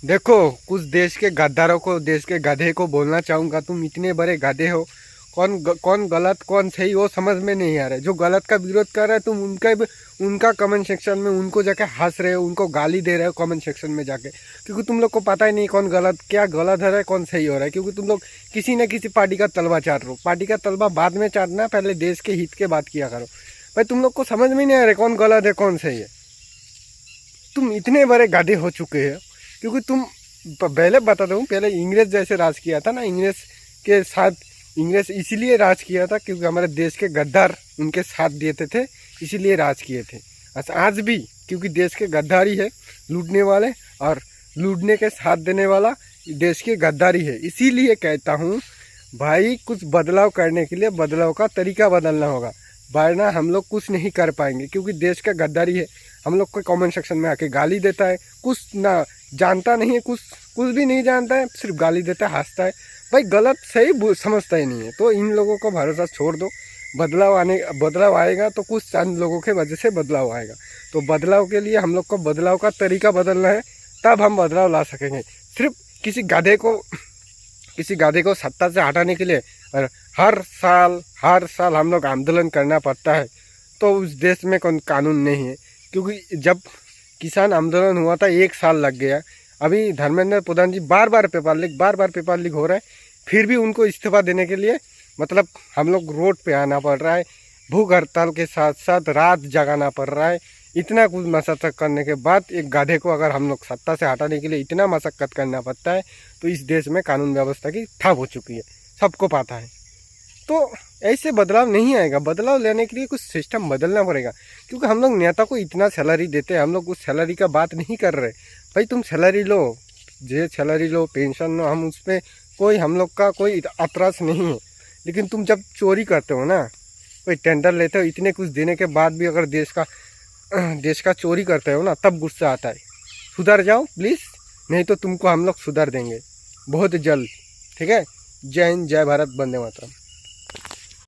देखो, कुछ देश के गद्दारों को, देश के गधे को बोलना चाहूँगा, तुम इतने बड़े गधे हो। कौन गलत कौन सही वो समझ में नहीं आ रहा है। जो गलत का विरोध कर रहा है तुम उनका कमेंट सेक्शन में उनको जाके हंस रहे हो, उनको गाली दे रहे हो कमेंट सेक्शन में जाके, क्योंकि तुम लोग को पता ही नहीं कौन गलत, क्या गलत हो रहा है, कौन सही हो रहा है। क्योंकि तुम लोग किसी न किसी पार्टी का तलवा चाट रहे हो। पार्टी का तलवा बाद में चाटना, पहले देश के हित के बात किया करो। भाई तुम लोग को समझ में नहीं आ रहा कौन गलत है कौन सही है। तुम इतने बड़े गधे हो चुके हो, क्योंकि तुम पहले बताता हूँ, पहले इंग्रेज जैसे राज किया था ना, इंग्रेज के साथ, इंग्रेज इसीलिए राज किया था क्योंकि हमारे देश के गद्दार उनके साथ देते थे, इसीलिए राज किए थे। अच्छा आज भी क्योंकि देश के गद्दारी है, लूटने वाले और लूटने के साथ देने वाला देश की गद्दारी है। इसीलिए कहता हूँ भाई, कुछ बदलाव करने के लिए बदलाव का तरीका बदलना होगा, वरना हम लोग कुछ नहीं कर पाएंगे। क्योंकि देश का गद्दारी है, हम लोग को कमेंट सेक्शन में आके गाली देता है, कुछ ना जानता नहीं है, कुछ भी नहीं जानता है, सिर्फ गाली देता है, हंसता है। भाई गलत सही समझता ही नहीं है। तो इन लोगों को भरोसा छोड़ दो। बदलाव आएगा तो कुछ चंद लोगों के वजह से बदलाव आएगा। तो बदलाव के लिए हम लोग को बदलाव का तरीका बदलना है, तब हम बदलाव ला सकेंगे। सिर्फ किसी गधे को सत्ता से हटाने के लिए और हर साल हम लोग आंदोलन करना पड़ता है, तो उस देश में कोई कानून नहीं है। क्योंकि जब किसान आंदोलन हुआ था 1 साल लग गया। अभी धर्मेंद्र प्रधान जी बार बार पेपर लीक हो रहा है, फिर भी उनको इस्तीफा देने के लिए मतलब हम लोग रोड पे आना पड़ रहा है। भूख हड़ताल के साथ साथ रात जगाना पड़ रहा है। इतना कुछ मशक्क़त करने के बाद एक गधे को अगर हम लोग सत्ता से हटाने के लिए इतना मशक्क़त करना पड़ता है, तो इस देश में कानून व्यवस्था की ठप हो चुकी है, सबको पता है। तो ऐसे बदलाव नहीं आएगा। बदलाव लेने के लिए कुछ सिस्टम बदलना पड़ेगा। क्योंकि हम लोग नेता को इतना सैलरी देते हैं, हम लोग उस सैलरी का बात नहीं कर रहे। भाई तुम सैलरी लो, सैलरी लो, पेंशन लो, हम उस पर कोई, हम लोग का कोई एतराज़ नहीं है। लेकिन तुम जब चोरी करते हो ना, कोई टेंडर लेते हो, इतने कुछ देने के बाद भी अगर देश का चोरी करते हो ना, तब गुस्सा आता है। सुधर जाओ प्लीज़, नहीं तो तुमको हम लोग सुधर देंगे बहुत जल्द। ठीक है। जय हिंद, जय भारत, वंदे मातरम।